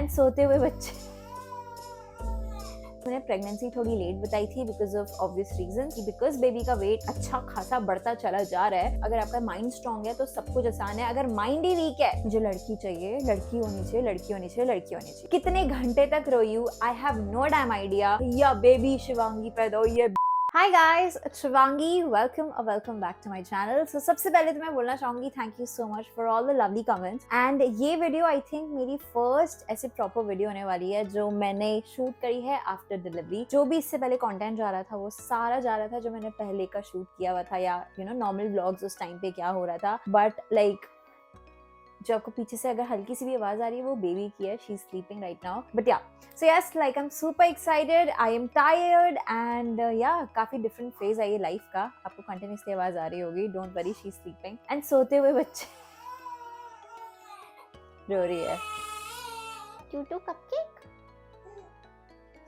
And सोते हुए बच्चे। मैंने प्रेगनेंसी थोड़ी लेट बताई थी because of obvious reason, because baby का वेट अच्छा खासा बढ़ता चला जा रहा है। अगर आपका माइंड स्ट्रांग है तो सब कुछ आसान है, अगर माइंड ही वीक है, मुझे लड़की चाहिए, लड़की होनी चाहिए, लड़की होनी चाहिए, लड़की होनी चाहिए, कितने घंटे तक रोयू, I have no damn idea. Yeah baby Shivangi पैदा हुई है। Hi guys, Shivangi, welcome back to my channel. So सबसे पहले तो मैं बोलना चाहूंगी thank you so much for all the lovely comments. And ये वीडियो आई थिंक मेरी फर्स्ट ऐसे प्रॉपर वीडियो होने वाली है जो मैंने शूट करी है आफ्टर डिलीवरी। जो भी इससे पहले कंटेंट जा रहा था वो सारा जा रहा था जो मैंने पहले का शूट किया हुआ था, या नॉर्मल व्लॉग्स उस टाइम पे क्या हो रहा था। बट लाइक जो आपको पीछे से अगर हल्की सी भी आवाज आ रही है वो बेबी की है, she is sleeping right now. But yeah so yes, like I am super excited, I am tired and yeah काफी डिफरेंट फेज है ये लाइफ का। आपको कंटिन्यूसली आवाज आ रही होगी, don't worry, she is sleeping. And सोते हुए बच्चे रो रही है, टूटू कपकेक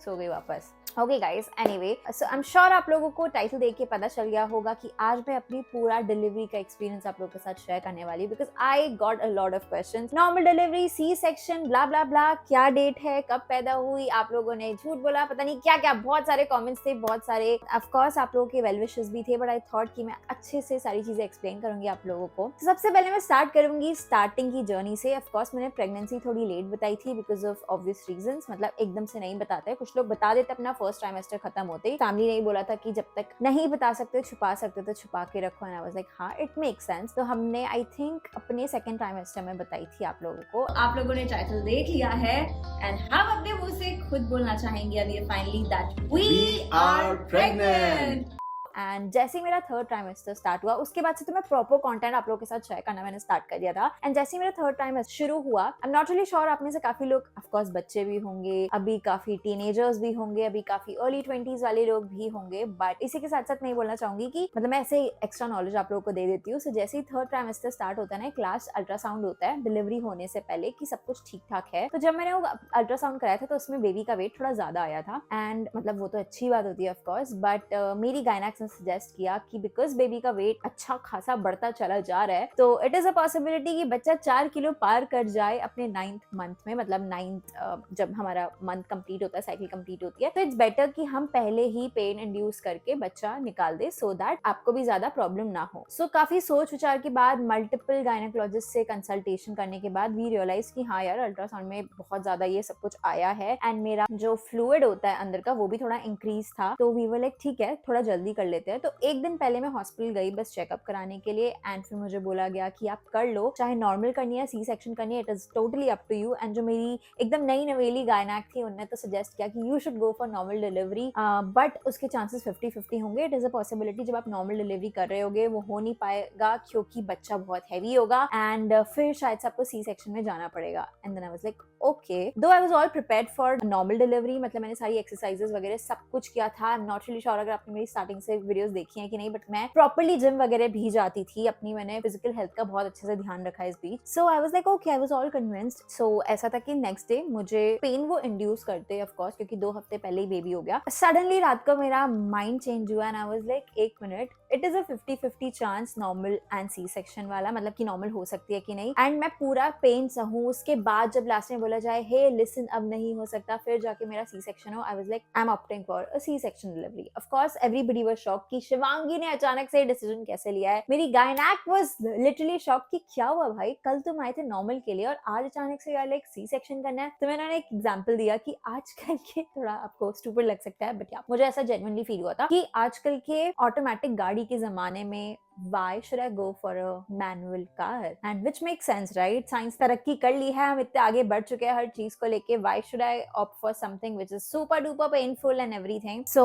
सो गई वापस। Okay guys, anyway so I am sure आप लोगों को टाइटल देख के पता चल गया होगा कि आज मैं अपनी पूरा डिलीवरी का एक्सपीरियंस आप लोगों के साथ शेयर करने वाली हूँ, because I got a lot of questions. Normal delivery, C section, blah blah blah, क्या डेट है, कब पैदा हुई, आप लोगों ने झूठ बोला, पता नहीं क्या क्या, बहुत सारे कॉमेंट्स थे, बहुत सारे ऑफकोर्स आप लोगों के वेल विशेस भी थे। बट आई थॉट कि मैं अच्छे से सारी चीजें एक्सप्लेन करूंगी आप लोगों को। सबसे पहले मैं स्टार्ट करूंगी स्टार्टिंग की जर्नी से। ऑफकोर्स मैंने प्रेगनेंसी थोड़ी लेट बताई थी बिकॉज ऑफ ऑब्वियस रीजन, मतलब एकदम से नहीं बताते, कुछ लोग बता देते अपना फर्स्ट ट्राइमेस्टर खत्म होते ही। फैमिली ने बोला था कि जब तक नहीं बता सकते, छुपा सकते तो छुपा के रखो। एंड आई वाज लाइक हाँ, इट मेक्स सेंस। तो हमने आई थिंक अपने सेकंड ट्राइमेस्टर में बताई थी आप लोगों को। आप लोगों ने टाइटल देख लिया है एंड हम अपने मुंह से खुद बोलना चाहेंगे अभी finally that we are pregnant. And जैसे ही मेरा थर्ड ट्राइमेस्टर स्टार्ट हुआ उसके बाद से तो मैं प्रॉपर कंटेंट आप लोगों के साथ शेयर करना मैंने स्टार्ट कर दिया था। एंड जैसे ही मेरा थर्ड ट्राइमेस्टर शुरू हुआ, आई एम नॉट रियली श्योर आप में से काफी लोग, ऑफ कोर्स बच्चे भी होंगे, अभी काफी टीनेजर्स भी होंगे, अभी काफी अर्ली 20s वाले लोग भी होंगे। बट इसी के साथ साथ मैं बोलना चाहूंगी कि मतलब मैं ऐसे एक्स्ट्रा नॉलेज आप लोगों को दे देती हूँ। सो जैसे ही थर्ड ट्राइमेस्टर स्टार्ट होता है ना, क्लास अल्ट्रासाउंड होता है डिलीवरी होने से पहले कि सब कुछ ठीक ठाक है। तो जब मैंने वो अल्ट्रासाउंड कराया था तो उसमें बेबी का वेट थोड़ा ज्यादा आया था। एंड मतलब वो तो अच्छी बात होती है ऑफकोर्स, बट मेरी गायनेक्स ने सजेस्ट किया कि बिकॉज बेबी का वेट अच्छा खासा बढ़ता चला जा रहा है तो इट इज अ पॉसिबिलिटी कि बच्चा 4 किलो पार कर जाए अपने 9th मंथ में। मतलब 9th जब हमारा मंथ कंप्लीट होता है, साइकिल कंप्लीट होती है, तो इट्स बेटर कि हम पहले ही पेन इंड्यूस करके बच्चा निकाल दे सो दैट आपको भी ज्यादा प्रॉब्लम ना हो। सो काफी सोच विचार के बाद, मल्टीपल गायनेकोलॉजिस्ट से कंसल्टेशन करने के बाद वी रियलाइज कि हाँ यार, अल्ट्रासाउंड में बहुत ज्यादा ये सब कुछ आया है एंड मेरा जो फ्लूइड होता है अंदर का वो भी थोड़ा इंक्रीज था। तो वी वर लाइक ठीक है, थोड़ा जल्दी कर लेते हैं। तो एक दिन पहले मैं हॉस्पिटल गई बस चेकअप कराने के लिए। एंड फिर मुझे बोला गया कि आप कर लो, चाहे नॉर्मल करनी है, सी सेक्शन करनी है, it is totally up to you. And जो मेरी एकदम नई नवेली गायनेक थी उन्होंने तो सजेस्ट किया कि you should go for normal delivery, but उसके चांसेस 50-50 होंगे। इट इज अ पॉसिबिलिटी जब आप नॉर्मल डिलीवरी कर रहे होगे वो हो नहीं पाएगा क्योंकि बच्चा बहुत हैवी होगा एंड फिर शायद से आपको सी सेक्शन में जाना पड़ेगा। And then I was like okay, though I was all prepared for normal delivery. मतलब मैंने सारी एक्सरसाइजेस वगैरह सब कुछ किया था। I am not really sure अगर आपने मेरी स्टार्टिंग से वीडियोस देखी हैं कि नहीं, बट मैं प्रॉपर्ली जिम वगैरह भी जाती थी अपनी, मैंने फिजिकल हेल्थ का बहुत अच्छे से ध्यान रखा इस बीच। So I was like okay, I was all convinced. So ऐसा था कि नेक्स्ट डे मुझे पेन वो इंड्यूस करते ऑफ कोर्स क्योंकि 2 हफ्ते पहले ही बेबी हो गया। सडनली रात को मेरा माइंड चेंज हुआ एंड आई वाज लाइक एक minute, it is a 50-50 chance normal and C section वाला, मतलब कि नॉर्मल हो सकती है कि नहीं। एंड मैं पूरा पेन सहूं, उसके बाद जब लास्ट में बोला जाए हे लिसन अब नहीं हो सकता, फिर जाके मेरा सी सेक्शन हो, I was like I am opting for a C section delivery. Of course everybody was shocked कि शिवांगी ने अचानक से डिसीजन कैसे लिया है। मेरी गायनेक वाज लिटरली शॉक कि क्या हुआ भाई, कल तुम आए थे नॉर्मल के लिए और आज अचानक से यार लाइक सी सेक्शन करना है। तो मैंने एक एग्जांपल दिया कि आजकल के, थोड़ा आपको स्टूपिड लग सकता है बट या मुझे ऐसा जेन्युइनली फील हुआ था कि आजकल के ऑटोमेटिक गाड़ी के जमाने में why should I go for a manual car? And which makes sense, right? Science तरक्की कर ली है, हम इतने आगे बढ़ चुके हैं हर चीज को लेके। Why should I opt for something which is super duper painful and everything? So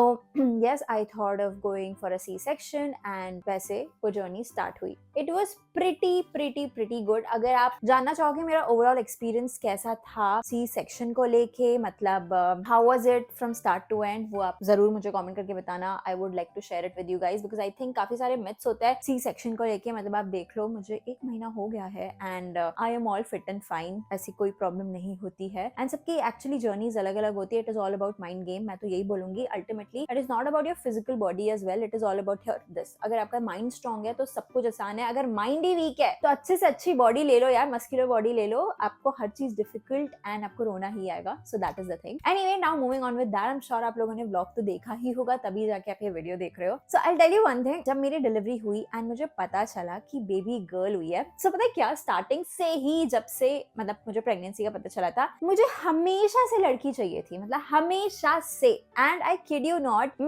yes, I thought of going for a C-section and वैसे वो जर्नी स्टार्ट हुई। It was pretty good। अगर आप जानना चाहोगे मेरा ओवरऑल एक्सपीरियंस कैसा था C-section को लेके, मतलब how was it from start to end, वो आप जरूर मुझे कमेंट करके बताना। I would like to share it with you guys because I think काफी सारे myths होते हैं सी सेक्शन को लेके। मतलब आप देख लो, मुझे 1 महीना हो गया है and I am all fit and fine, ऐसी कोई प्रॉब्लम नहीं होती है। एंड सबकी एक्चुअली जर्नीज अलग अलग होती है। It is all about mind game, मैं तो यही बोलूंगी। Ultimately it is not about your physical body as well, it is all about your this. अगर आपका माइंड स्ट्रांग है तो सब कुछ आसान है, है, अगर माइंड ही वीक है तो अच्छे से अच्छी बॉडी ले लो यार, मस्कुलर बॉडी ले लो, आपको हर चीज डिफिकल्ट एंड आपको रोना ही आएगा. So that is the thing. Anyway, now moving on with that, I am sure आप लोगों ने व्लॉग तो देखा ही होगा, तभी जाके आप ये वीडियो देख रहे हो. So I tell you one thing, जब मेरी डिलीवरी हुई एंड मुझे पता चला कि बेबी गर्ल हुई है, सो पता है क्या, स्टार्टिंग से ही जब से मतलब मुझे प्रेगनेंसी का पता चला था, मुझे हमेशा से लड़की चाहिए थी, मतलब हमेशा से. And I kid you not,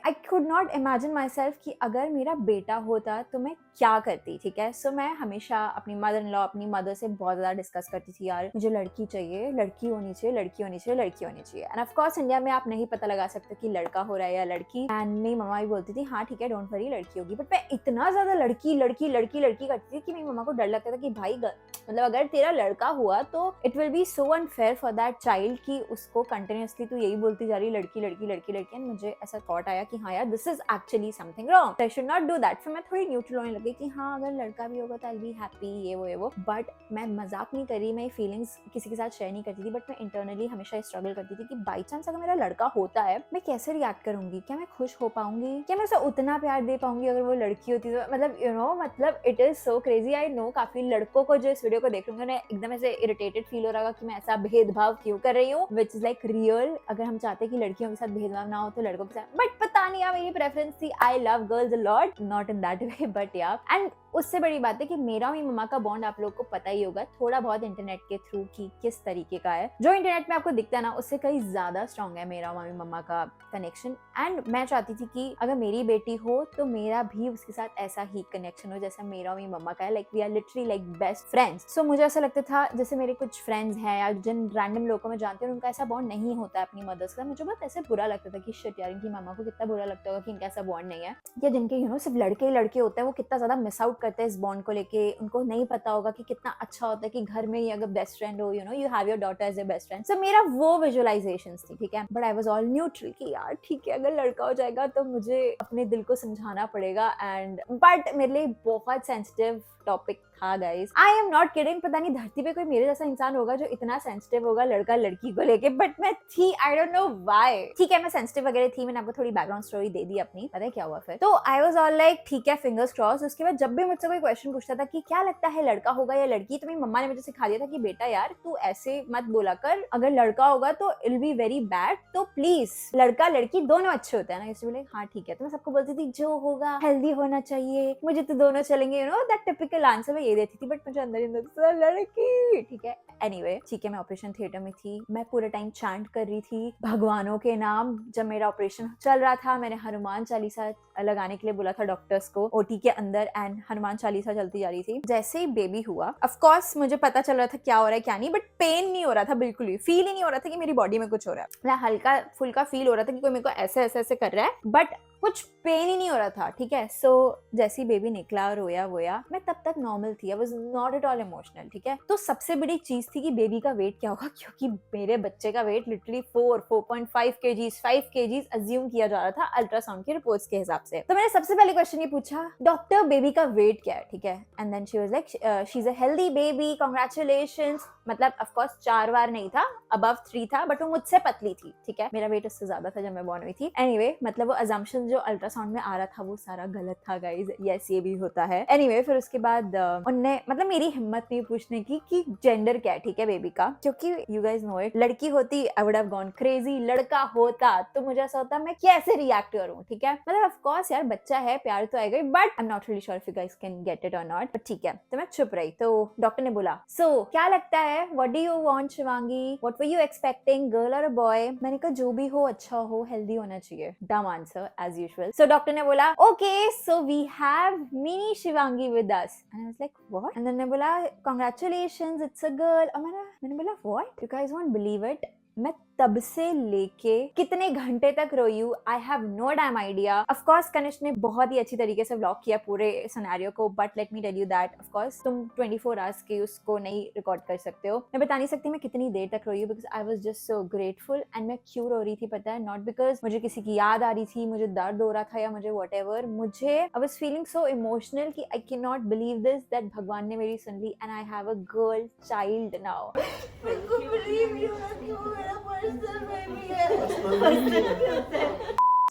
I could not imagine my self कि अगर मेरा बेटा होता तो मैं क्या करती. ठीक है, सो मैं हमेशा अपनी मदर इन लॉ, अपनी मदर से बहुत ज्यादा डिस्कस करती थी, यार मुझे लड़की चाहिए, लड़की होनी चाहिए, लड़की होनी चाहिए, लड़की होनी चाहिए. एंड ऑफ कोर्स इंडिया में आप नहीं पता लगा सकते कि लड़का हो रहा है या लड़की. एंड मेरी मम्मा भी बोलती थी हाँ ठीक है, डोंट वरी, लड़की होगी. बट मैं इतना ज्यादा लड़की लड़की लड़की लड़की करती थी कि मेरी मम्मा को डर लगता था कि भाई मतलब अगर तेरा लड़का हुआ तो it will be so unfair for that child कि उसको कंटिन्यूअसली तू यही बोलती जा रही लड़की लड़की लड़की लड़की. एंड मुझे ऐसा थॉट आया कि हाँ यार, this is actually something wrong, I should not do that. फिर मैं थोड़ी न्यूट्रल होने लगी कि हाँ अगर लड़का भी होगा तो आई बी हैप्पी, ये वो. बट मैं मजाक नहीं कर रही, मैं फीलिंग्स किसी के साथ शेयर नहीं करती थी, बट मैं इंटरनली हमेशा स्ट्रगल करती थी कि बाई चांस अगर मेरा लड़का होता है मैं कैसे रिएक्ट करूंगी, क्या मैं खुश हो पाऊंगी, क्या मैं उसे उतना प्यार दे पाऊंगी अगर वो लड़की होती तो. मतलब यू नो, मतलब it is so crazy. I know काफी लड़कों को जो इस वीडियो को देख रहे होंगे एकदम ऐसे इरिटेटेड फील हो रहा होगा कि मैं ऐसा भेदभाव क्यों कर रही हूँ, विच इज लाइक रियल. अगर हम चाहते कि लड़कियों के साथ भेदभाव ना हो तो लड़कों के साथ, बट पता नहीं यार मेरी प्रेफरेंस थी. I love girls a lot, not in that way, but या. एंड उससे बड़ी बात है कि मेरा और मम्मा का बॉन्ड आप लोगों को पता ही होगा थोड़ा बहुत इंटरनेट के थ्रू कि किस तरीके का है. जो इंटरनेट में आपको दिखता है ना, उससे कहीं ज्यादा स्ट्रॉन्ग है मेरा और मम्मा का कनेक्शन. एंड मैं चाहती थी कि अगर मेरी बेटी हो तो मेरा भी उसके साथ ऐसा ही कनेक्शन हो जैसा मेरा और मम्मा का है. Like we are literally like best friends. So मुझे ऐसा लगता था जैसे मेरे कुछ फ्रेंड्स हैं या जिन रैंडम लोगों को मैं जानती हूँ उनका ऐसा बॉन्ड नहीं होता है अपनी मदर्स का. मुझे बहुत ऐसे बुरा लगता था कि शिट यार, इनकी मामा को कितना बुरा लगता होगा कि इनका ऐसा बॉन्ड नहीं है, या जिनके यू नो सिर्फ लड़के ही लड़के होते हैं वो कितना ज्यादा मिस आउट करते हैं इस बॉन्ड को लेके. उनको नहीं पता होगा कि कितना अच्छा होता है कि घर में ही अगर बेस्ट फ्रेंड हो, you know you have your daughter as a best friend. So मेरा वो विजुअलाइजेशंस थी. ठीक है, but I was all neutral कि यार ठीक है अगर लड़का हो जाएगा तो मुझे अपने दिल को समझाना पड़ेगा. एंड बट मेरे लिए बहुत सेंसिटिव टॉपिक था guys. I am not kidding. पता नहीं धरती पे कोई मेरे जैसा इंसान होगा जो इतना सेंसिटिव होगा लड़का लड़की को लेके, बट मैं थी. I don't know why. ठीक है मैं सेंसिटिव वगैरह थी, मैंने आपको थोड़ी बैकग्राउंड स्टोरी दे दी अपनी. पता है क्या हुआ फिर, तो आई वाज ऑल लाइक ठीक है, फिंगर्स क्रॉस. उसके बाद जब भी मुझसे कोई क्वेश्चन पूछता था कि क्या लगता है लड़का होगा या लड़की, तो मेरी मम्मा ने मुझे सिखा दिया था कि बेटा यार तू ऐसे मत बोला कर, अगर लड़का होगा तो इट बी वेरी बैड, तो प्लीज लड़का लड़की दोनों अच्छे होते हैं ना. इसलिए बोले हाँ ठीक है. तो मैं सबको बोलती थी जो होगा हेल्दी होना चाहिए, मुझे तो दोनों चलेंगे, you know that typical answer मैं ये देती थी. बट मुझे अंदर अंदर लड़की. ठीक है, एनीवे ठीक है, मैं ऑपरेशन थिएटर में थी, मैं पूरे टाइम चैंट कर रही थी भगवानों के नाम. जब मेरा ऑपरेशन चल रहा था मैंने हनुमान चालीसा लगाने के लिए बोला था डॉक्टर्स को ओटी के अंदर, एंड हनुमान चालीसा चलती जा रही थी. जैसे ही बेबी हुआ ऑफ कोर्स मुझे पता चल रहा था क्या हो रहा है क्या नहीं, बट पेन नहीं हो रहा था बिल्कुल भी. फील ही नहीं हो रहा था कि मेरी बॉडी में कुछ हो रहा है. मैं हल्का फुल्का फील हो रहा था कि कोई मेरे को ऐसे ऐसे ऐसे कर रहा है, बट कुछ पेन ही नहीं हो रहा था. ठीक है, सो जैसे ही बेबी निकला रोया वोया, मैं तब तक नॉर्मल थी. I was not at all emotional. ठीक है, तो सबसे बड़ी चीज थी कि बेबी का वेट क्या होगा, क्योंकि मेरे बच्चे का weight literally 4.5 kgs 5 kgs assume किया जा रहा था अल्ट्रासाउंड की रिपोर्ट्स के हिसाब से. तो मैंने सबसे पहले क्वेश्चन ये पूछा, डॉक्टर बेबी का वेट क्या है. ठीक है, and then she was like she is a healthy baby, congratulations. मतलब ऑफ कोर्स 4 बार नहीं था, अबव 3 था, बट वो मुझसे पतली थी. ठीक है, मेरा वेट उससे ज्यादा था जब मैं बॉर्न हुई थी. एनीवे मतलब वो अजम्पशन जो अल्ट्रासाउंड में आ रहा था वो सारा गलत था गाइज. यस ये भी होता है. एनीवे फिर उसके बाद उनने मतलब मेरी हिम्मत नहीं पूछने की कि जेंडर क्या है. ठीक है, बेबी का, क्योंकि यू गाइज नो इट, लड़की होती I would have gone crazy, लड़का होता तो मुझे ऐसा होता मैं कैसे रिएक्ट करूं. ठीक है, मतलब ऑफ कोर्स यार बच्चा है, प्यार तो आएगा, but I am not really sure if you guys can get it और नॉट. बट ठीक है, तो मैं चुप रही. तो डॉक्टर ने बोला सो क्या लगता है, what do you want Shivangi, what were you expecting, girl और अ बॉय. मैंने कहा जो भी हो अच्छा हो, हेल्दी होना चाहिए. Dumb answer as usual. So doctor ने बोला okay so we have mini Shivangi with us, and I was like what, and then ने बोला congratulations it's a girl. और मैंने बोला what, you guys won't believe it, मैं तब से लेके कितने घंटे तक रोई हूँ I have no damn idea. Of course Kanishk ने बहुत ही अच्छी तरीके से व्लॉग किया पूरे सिनेरियो को, but let me tell you that of course तुम 24 आवर्स के उसको नहीं रिकॉर्ड कर सकते हो. मैं बता नहीं सकती मैं कितनी देर तक रोई हूँ, because I was just so grateful. And मैं क्यों रो रही थी पता है, नॉट बिकॉज मुझे किसी की याद आ रही थी, मुझे दर्द हो रहा था या मुझे वट एवर, मुझे I was feeling so emotional कि I can not believe this that भगवान ने मेरी सुन ली and I have a girl child now.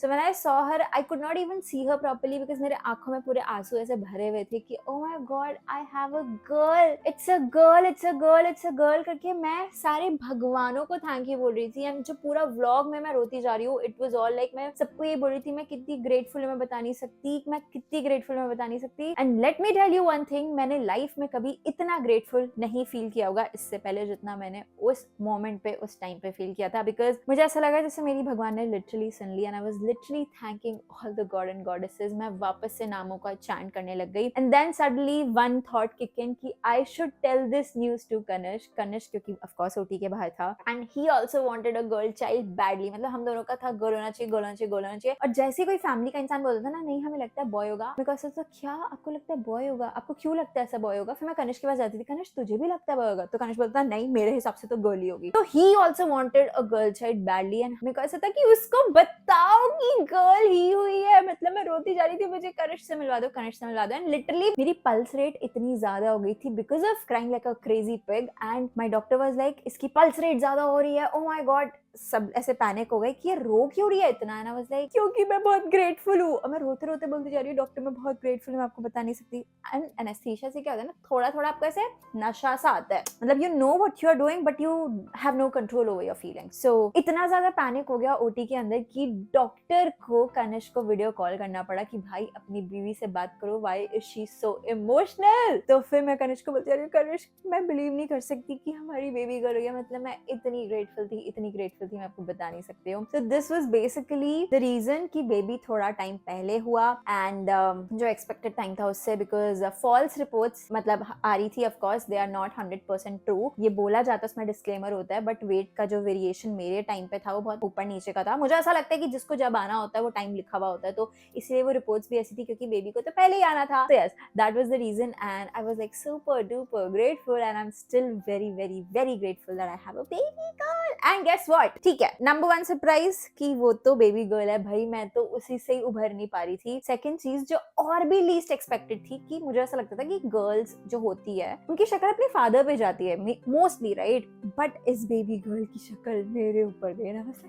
So when I saw her I could not even see her properly because मेरे आंखों में पूरे आंसू ऐसे भरे हुए थे कि oh my God I have a girl, it's a girl, it's a girl, it's a girl करके मैं सारे भगवानों को थैंक यू बोल रही थी। एंड जो पूरा व्लॉग में मैं रोती जा रही हूँ, इट वाज ऑल लाइक मैं सबको ये बोल रही थी मैं कितनी ग्रेटफुल मैं बता नहीं सकती, मैं कितनी ग्रेटफुल मैं बता नहीं सकती। And let me tell you one thing, मैंने लाइफ में कभी इतना ग्रेटफुल नहीं फील किया होगा इससे पहले जितना मैंने उस मोमेंट पे उस टाइम पे फील किया था। बिकॉज मुझे ऐसा लगा जैसे मेरी भगवान ने लिटरली सुन लिया and I was literally thanking all the god and goddesses. मैं वापस से नामों का चैंट करने लग गई। And then suddenly one thought kick in कि I should tell this news to Kanishk क्योंकि ऑफ कोर्स ओटी के बाहर था and he also wanted a girl child badly. मतलब हम दोनों का था गर्ल होना चाहिए, गर्ल होना चाहिए, गर्ल होना चाहिए। और जैसे कोई फैमिली का इंसान बोलता था ना नहीं हमें लगता है बॉय होगा, मेरे को ऐसा था क्या आपको लगता है बॉय होगा, आपको क्यों लगता है ऐसा बॉय होगा। फिर मैं कनिष्क के पास जाती थी, कनिष्क तुझे भी लगता है बॉय होगा, तो कनिष्क बोलता नहीं मेरे हिसाब से तो गर्ल ही होगी। तो ही also wanted a girl child badly and मेरे को ऐसा था कि उसको बताओ कि गर्ल ही हुई है। मतलब मैं रोती जा रही थी मुझे कनिष्क से मिलवा दो, कनिष्क से मिलवा दो। एंड लिटरली मेरी पल्स रेट इतनी ज्यादा हो गई थी because of crying like a crazy pig and my doctor was like इसकी पल्स रेट ज्यादा हो रही है। ओ माय गॉड, सब ऐसे पैनिक हो गए कि ये रो क्यों रही है इतना। एंड आई वाज लाइक क्योंकि मैं बहुत ग्रेटफुल हूँ। और मैं रोते रोते बोलती जा रही हूँ डॉक्टर मैं बहुत ग्रेटफुल हूँ, मैं आपको बता नहीं सकती। एंड एनेस्थीसिया से क्या होता है ना, थोड़ा थोड़ा आपको ऐसे नशा सा आता है, मतलब you know what you are doing but you have no control over your feelings. So इतना ज्यादा पैनिक हो गया ओटी के अंदर कि डॉक्टर को कनिष्क को वीडियो कॉल करना पड़ा कि भाई अपनी बीवी से बात करो, why is she so emotional. तो फिर मैं कनिष्क को बोलती जा रही हूँ कनिष्क मैं बिलीव नहीं कर सकती कि हमारी बेबी गर्ल हो गया। मतलब मैं इतनी ग्रेटफुल थी मैं आपको बता नहीं सकती हूँ। So this was basically the reason कि बेबी थोड़ा टाइम पहले हुआ एंड जो एक्सपेक्टेड टाइम था उससे, बिकॉज फॉल्स रिपोर्ट्स मतलब आ रही थी। Of course they are not 100% true, ये बोला जाता है उसमें डिस्क्लेमर होता है, बट वेट का जो वेरिएशन मेरे टाइम पे था वो बहुत ऊपर नीचे का था। मुझे ऐसा लगता है कि जिसको जब आना होता है वो टाइम लिखा हुआ होता है, तो इसलिए वो रिपोर्ट्स भी ऐसी थी क्योंकि बेबी को तो पहले ही आना था। So yes, that was the reason and I was like super duper grateful and I'm still very very very grateful that I have a baby girl. And guess what, ठीक है, नंबर 1 सरप्राइज कि वो तो baby girl है भाई, मैं तो उसी से ही उभर नहीं पा रही थी। सेकंड चीज जो और भी लीस्ट एक्सपेक्टेड थी कि मुझे ऐसा लगता था कि गर्ल्स जो होती है उनकी शक्ल अपने फादर पे जाती है मोस्टली, राइट, बट इस बेबी गर्ल की शक्ल मेरे ऊपर गई ना, बस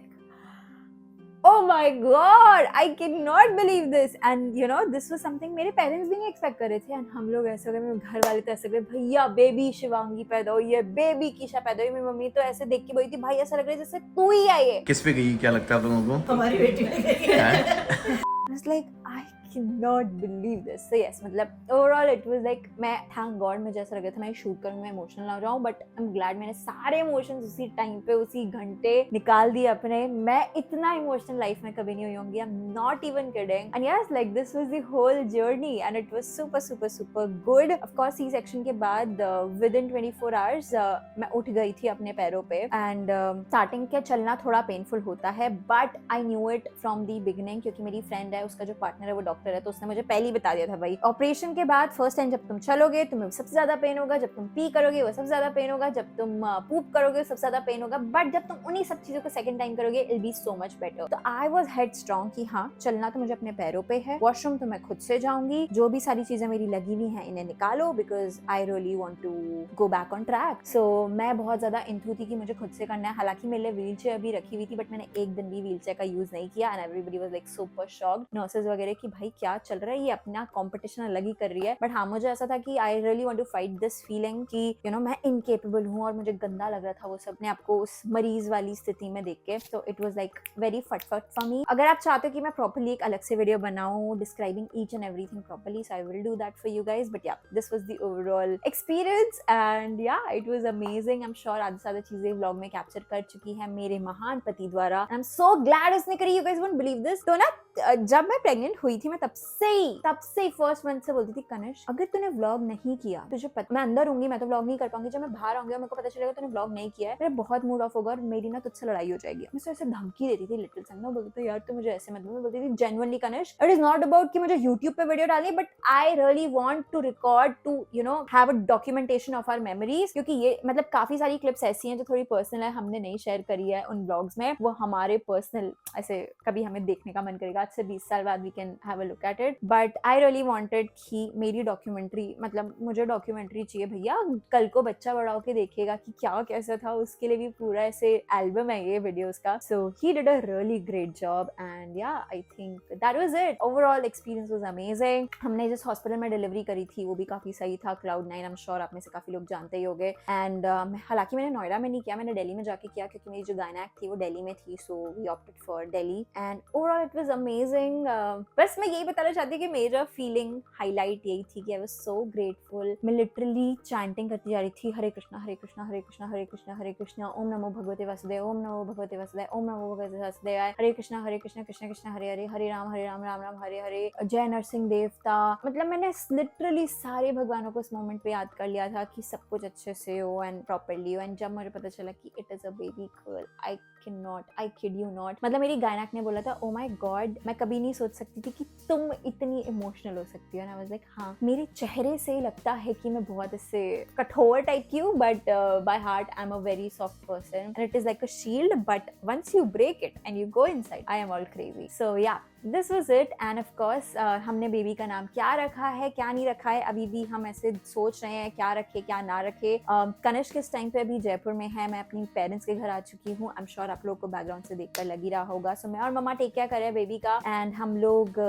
oh my god, I cannot believe this and you know this was something मेरे पेरेंट्स भी नहीं एक्सपेक्ट कर रहे थे। एंड हम लोग ऐसे हो गए, मेरे घर वाले तो ऐसे गए भैया बेबी शिवांगी पैदा हुई है, बेबी कीशा पैदा हुई। मेरी मम्मी तो ऐसे देख के बोली थी भाई ऐसा लग रहा है जैसे तू ही आई है। किस पे गई क्या लगता है आप लोगों को? हमारी बेटी पे गई है। I was like I cannot believe this. So yes, मतलब overall it was like मैं thank God मुझे ऐसा लगा था मैं शूट करूँ मैं इमोशनल ना हो जाऊँ, बट आई एम ग्लैड मैंने सारे इमोशंस उसी टाइम पे उसी घंटे निकाल दिए अपने। मैं इतना इमोशनल लाइफ में कभी नहीं हुई होंगी, I am not even kidding. And yes like this was the whole journey and it was super super super good. Of course C section के बाद विद इन 24 आवर्स मैं उठ गई थी अपने पैरों पे एंड स्टार्टिंग के चलना थोड़ा पेनफुल होता है but I knew it from the beginning क्योंकि मेरी फ्रेंड है उसका जो पार्टनर है वो डॉक्टर है, तो उसने मुझे पहले ही बता दिया था भाई ऑपरेशन के बाद फर्स्ट टाइम जब तुम चलोगे तुम्हें सबसे ज्यादा पेन होगा, जब तुम पी करोगे वो सबसे ज्यादा पेन होगा, जब तुम पूप करोगे सबसे ज्यादा पेन होगा, बट जब तुम उन्हीं सब चीजों को सेकंड टाइम करोगे it be so much better. तो आई वाज हेड स्ट्रांग कि हाँ चलना तो मुझे अपने पैरों पे है, वॉशरूम तो मैं खुद से जाऊंगी, जो भी सारी चीजें मेरी लगी हुई हैं इन्हें निकालो because I really want to go back on track. So मैं बहुत ज्यादा इंथू थी कि मुझे खुद से करना है। हालांकि मेरे लिए व्हील चेयर भी रखी हुई थी बट मैंने एक दिन भी व्हील चेयर का यूज नहीं किया and everybody was like super shocked, nurses वगैरह कि भाई क्या चल रहा है, ये अपना कंपटीशन अलग ही कर रही है। बट हाँ मुझे ऐसा था कि I really want to fight this feeling कि यू नो मैं इनकेपेबल हूँ और मुझे गंदा लग रहा था वो सब अपने आपको उस मरीज वाली स्थिति में देख के। So it was like very फटफट फॉर मी। अगर आप चाहते हो कि मैं प्रॉपर्ली एक अलग से वीडियो बनाऊं describing each and everything properly, so I will do that for you guys. But yeah this was the overall experience and yeah it was amazing. I am sure आधी ज्यादा चीजें व्लॉग में capture कर चुकी है मेरे महान पति द्वारा। आई एम सो ग्लैड उसने करी, you guys won't believe this. तो ना जब मैं प्रेग्नेंट हुई थी मैं तब से ही फर्स्ट मंथ से बोलती थी कनिष्क अगर तूने व्लॉग नहीं किया तुझे मैं अंदर होंगी मैं तो व्लॉग नहीं कर पाऊंगी, जब मैं बाहर आऊंगी और मेरे को पता चलेगा तूने व्लॉग नहीं किया है मेरा बहुत मूड ऑफ होगा और मेरी ना तुझसे लड़ाई हो जाएगी। मैं ऐसे धमकी देती थी लिटिल सन, मैं बोलती थी यार तू मुझे ऐसे मत बोल। मैं बोलती थी genuinely Kanishk it is not about कि मुझे यूट्यूब पे वीडियो डालनी but I really want to record to you know have a documentation of our memories, क्योंकि ये मतलब काफी सारी क्लिप्स ऐसी हैं जो थोड़ी पर्सनल है हमने नहीं शेयर करी है उन व्लॉग्स में, वो हमारे पर्सनल ऐसे कभी हमें देखने का मन करेगा आज से 20 साल बाद we can have a a look at it, but I really wanted कि मेरी डॉक्यूमेंट्री, मतलब मुझे डॉक्यूमेंट्री चाहिए भैया, कल को बच्चा बड़ा होके देखेगा कि क्या कैसा था, उसके लिए भी पूरा ऐसे एल्बम है ये वीडियोस का. So he did a really great job and yeah, I think that was it. Overall experience was amazing. हमने जिस हॉस्पिटल में डिलीवरी करी थी वो भी काफी सही था, Cloud9. I'm sure आप में से काफी लोग जानते ही होंगे. And हालांकि मैंने नोएडा में नहीं किया, मैंने दिल्ली में जाके किया क्योंकि मेरी जो गायनेक थी वो दिल्ली में थी. So we opted for Delhi and overall it was amazing. बस मैं यही बताना चाहती हूँ कि मेरा फीलिंग हाईलाइट यही थी कि I was so grateful. मैं लिटरली चैंटिंग करती जा रही थी, हरे कृष्णा हरे कृष्णा हरे कृष्णा हरे कृष्णा हरे कृष्णा, ओम नमो भगवते वासुदेव, ओम नमो भगवते वासुदेव, ओम नमो भगवते वासुदेवाय, हरे कृष्णा कृष्ण कृष्ण हरे हरे, हरे राम राम राम हरे हरे, जय नरसिंह देवता. मतलब मैंने लिटरली सारे भगवानों को इस मोमेंट पे याद कर लिया था कि सब कुछ अच्छे से हो एंड प्रॉपरली हो. एंड जब मुझे पता चला कि it is a baby girl, I kid you not, मतलब मेरी गायनेक ने बोला था ओ माय गॉड, मैं कभी नहीं सोच सकती थी कि तुम इतनी इमोशनल हो सकती हो. एंड आई वाज लाइक हाँ, मेरे चेहरे से लगता है कि मैं बहुत इससे कठोर टाइप की हूँ, but by heart I am a very soft person and it is like a shield, but once you break it and you go inside, I am all crazy. So yeah, this was it. And of course हमने baby का नाम क्या रखा है क्या नहीं रखा है अभी भी हम ऐसे सोच रहे हैं, क्या रखे क्या ना रखे. कनिष्क किस टाइम पे अभी जयपुर में है, मैं अपनी पेरेंट्स के घर आ चुकी हूँ. आई एम श्योर आप लोग को बैकग्राउंड से देखकर लग ही रहा होगा. सो मैं और मम्मा टेक केयर कर रहे हैं बेबी का. एंड हम लोग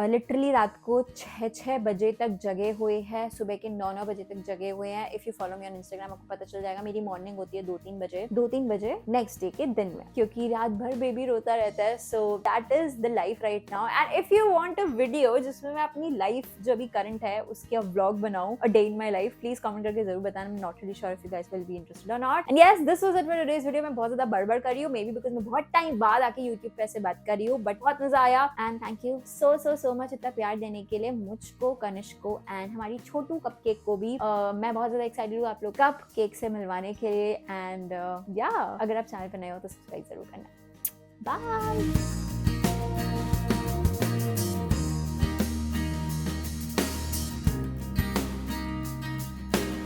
लिटरली रात को 6 बजे तक जगे हुए हैं, सुबह के 9 बजे तक जगे हुए हैं. If you follow me on Instagram आपको पता चल जाएगा. मेरी मॉर्निंग होती है 2-3 बजे नेक्स्ट डे के दिन में, क्योंकि रात भर बेबी रोता रहता है. So that is the life right now. And if you want a video जिसमें मैं अपनी लाइफ जो अभी करंट है उसके व्लॉग बनाऊं, a day in my life, please comment करके जरूर बताना. I'm not really sure if you guys will be interested or not. And yes, this was it for today's video. मैं बहुत ज्यादा बड़बड़ कर रही हूँ, maybe because मैं बहुत टाइम बाद आके YouTube पे ऐसे बात कर रही हूँ, but बहुत मजा आया. And thank you so much इतना प्यार देने के लिए मुझको, कनिष्क को एंड हमारी छोटू कपकेक को भी. मैं बहुत ज्यादा एक्साइटेड हूँ आप लोग कपकेक से मिलवाने के लिए. एंड या, अगर आप चैनल पर नए हो तो सब्सक्राइब जरूर करना. बाय.